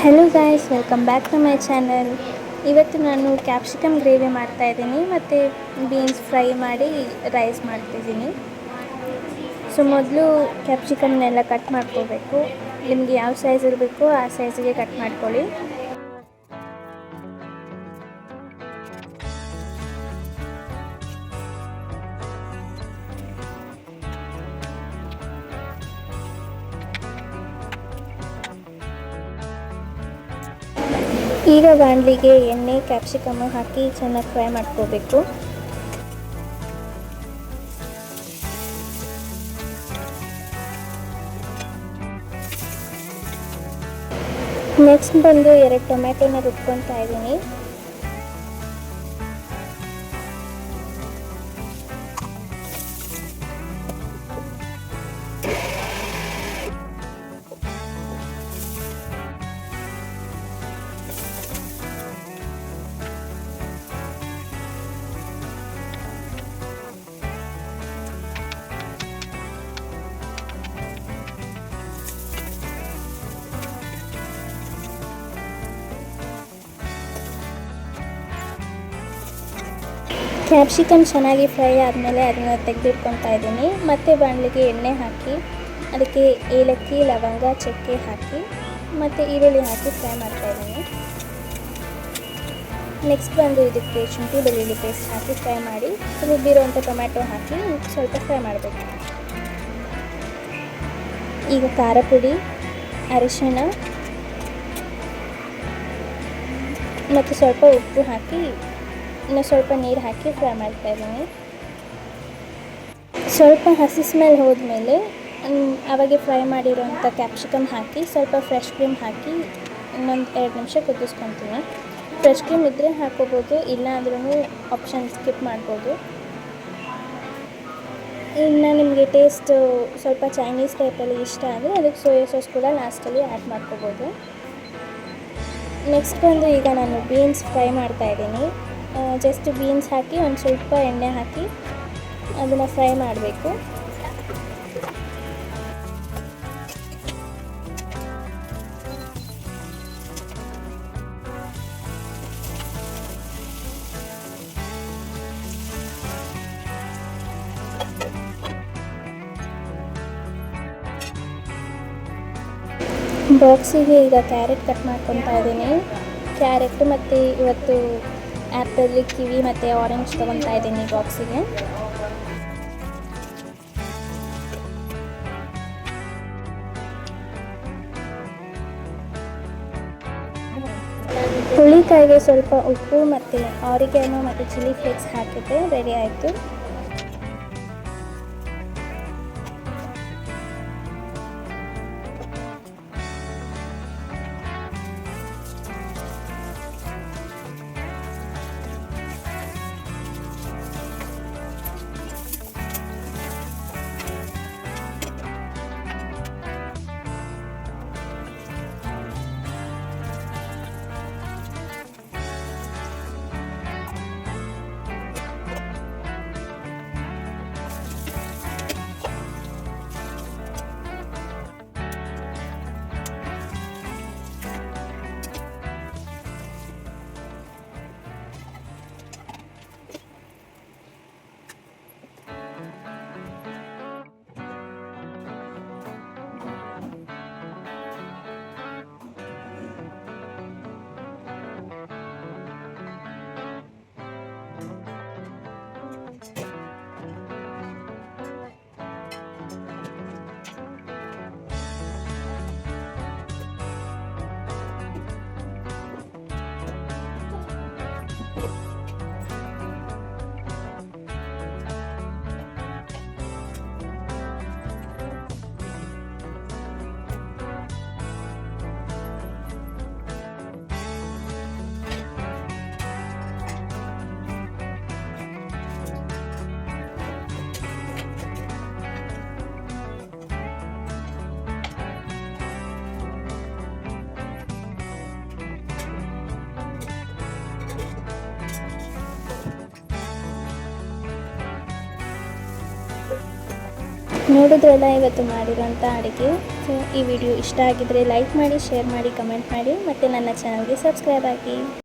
Hello guys, welcome back to my channel. ಇವತ್ತು ನಾನು capsicum gravy ಮಾಡ್ತಾಯಿದ್ದೀನಿ ಮತ್ತು ಬೀನ್ಸ್ ಫ್ರೈ ಮಾಡಿ ರೈಸ್ ಮಾಡ್ತಿದ್ದೀನಿ. ಸೊ ಮೊದಲು ಕ್ಯಾಪ್ಸಿಕಮ್ನೆಲ್ಲ ಕಟ್ ಮಾಡ್ಕೋಬೇಕು. ನಿಮಗೆ ಯಾವ ಸೈಜ್ ಇರಬೇಕೋ ಆ ಸೈಜಿಗೆ ಕಟ್ ಮಾಡ್ಕೊಳ್ಳಿ. ಈಗ ಬಾಣಲಿಗೆ ಎಣ್ಣೆ ಕ್ಯಾಪ್ಸಿಕಮ್ ಹಾಕಿ ಚೆನ್ನಾಗಿ ಫ್ರೈ ಮಾಡ್ಕೋಬೇಕು. ನೆಕ್ಸ್ಟ್ ಬಂದು 2 ಟೊಮ್ಯಾಟೊನ ರುಬ್ಕೊತಾ ಇದ್ದೀನಿ. ಕ್ಯಾಪ್ಸಿಕಮ್ ಚೆನ್ನಾಗಿ ಫ್ರೈ ಆದಮೇಲೆ ಅದನ್ನು ತೆಗೆದಿಟ್ಕೊತಾ ಇದ್ದೀನಿ. ಮತ್ತು ಬಾಣಲಿಗೆ ಎಣ್ಣೆ ಹಾಕಿ ಅದಕ್ಕೆ ಏಲಕ್ಕಿ, ಲವಂಗ, ಚಕ್ಕೆ ಹಾಕಿ ಮತ್ತು ಈರುಳ್ಳಿ ಹಾಕಿ ಫ್ರೈ ಮಾಡ್ತಾಯಿದ್ದೀನಿ. ನೆಕ್ಸ್ಟ್ ಬಂದು ಇದಕ್ಕೆ ಶುಂಠಿ ಬೆಳ್ಳುಳ್ಳಿ ಪೇಸ್ಟ್ ಹಾಕಿ ಫ್ರೈ ಮಾಡಿ ರುಬ್ಬಿರೋಂಥ ಟೊಮ್ಯಾಟೊ ಹಾಕಿ ಸ್ವಲ್ಪ ಫ್ರೈ ಮಾಡಬೇಕು. ಈಗ ಖಾರ ಪುಡಿ, ಅರಿಶಿಣ ಮತ್ತು ಸ್ವಲ್ಪ ಉಪ್ಪು ಹಾಕಿ ಇನ್ನು ಸ್ವಲ್ಪ ನೀರು ಹಾಕಿ ಫ್ರೈ ಮಾಡ್ತಾಯಿದ್ದೀನಿ. ಸ್ವಲ್ಪ ಹಸಿ ಸ್ಮೆಲ್ ಹೋದ್ಮೇಲೆ ಅವಾಗೆ ಫ್ರೈ ಮಾಡಿರೋಂಥ ಕ್ಯಾಪ್ಸಿಕಮ್ ಹಾಕಿ ಸ್ವಲ್ಪ ಫ್ರೆಶ್ ಕ್ರೀಮ್ ಹಾಕಿ ಇನ್ನೊಂದು 2 ನಿಮಿಷ ಕುದಿಸ್ಕೊತೀನಿ. ಫ್ರೆಶ್ ಕ್ರೀಮ್ ಇದ್ದರೆ ಹಾಕೋಬೋದು, ಇಲ್ಲ ಅಂದ್ರೂ ಆಪ್ಷನ್ ಸ್ಕಿಪ್ ಮಾಡ್ಬೋದು. ಇನ್ನು ನಿಮಗೆ ಟೇಸ್ಟ್ ಸ್ವಲ್ಪ ಚೈನೀಸ್ ಟೈಪಲ್ಲಿ ಇಷ್ಟ ಅಂದರೆ ಅದಕ್ಕೆ ಸೋಯಾ ಸಾಸ್ ಕೂಡ ಲಾಸ್ಟಲ್ಲಿ ಆ್ಯಡ್ ಮಾಡ್ಕೋಬೋದು. ನೆಕ್ಸ್ಟ್ ಬಂದು ಈಗ ನಾನು ಬೀನ್ಸ್ ಫ್ರೈ ಮಾಡ್ತಾಯಿದ್ದೀನಿ. ಜಸ್ಟ್ ಬೀನ್ಸ್ ಹಾಕಿ ಒಂದು ಸ್ವಲ್ಪ ಎಣ್ಣೆ ಹಾಕಿ ಅದನ್ನು ಫ್ರೈ ಮಾಡಬೇಕು. ಬಾಕ್ಸಿಗೆ ಈಗ ಕ್ಯಾರೆಟ್ ಕಟ್ ಮಾಡ್ಕೊತಾ ಇದ್ದೀನಿ. ಕ್ಯಾರೆಟ್ ಮತ್ತು ಇವತ್ತು ಆ್ಯಪಲ್, ಕಿವಿ ಮತ್ತು ಆರೆಂಜ್ ತೊಗೊತಾ ಇದ್ದೀನಿ ಬಾಕ್ಸಿಗೆ. ಹುಳಿಕಾಯಿಗೆ ಸ್ವಲ್ಪ ಉಪ್ಪು ಮತ್ತು ಆರಿಗ್ಯಾನೋ ಮತ್ತು ಚಿಲ್ಲಿ ಫ್ಲೇಕ್ಸ್ ಹಾಕಿದ್ರೆ ರೆಡಿ ಆಯಿತು. ನೋಡಿದ್ರಲ್ಲ ಇವತ್ತು ಮಾಡಿರೋಂಥ ಅಡುಗೆ. ಸೊ ಈ ವಿಡಿಯೋ ಇಷ್ಟ ಆಗಿದ್ದರೆ ಲೈಕ್ ಮಾಡಿ, ಶೇರ್ ಮಾಡಿ, ಕಮೆಂಟ್ ಮಾಡಿ ಮತ್ತು ನನ್ನ ಚಾನಲ್ಗೆ ಸಬ್ಸ್ಕ್ರೈಬ್ ಆಗಿ.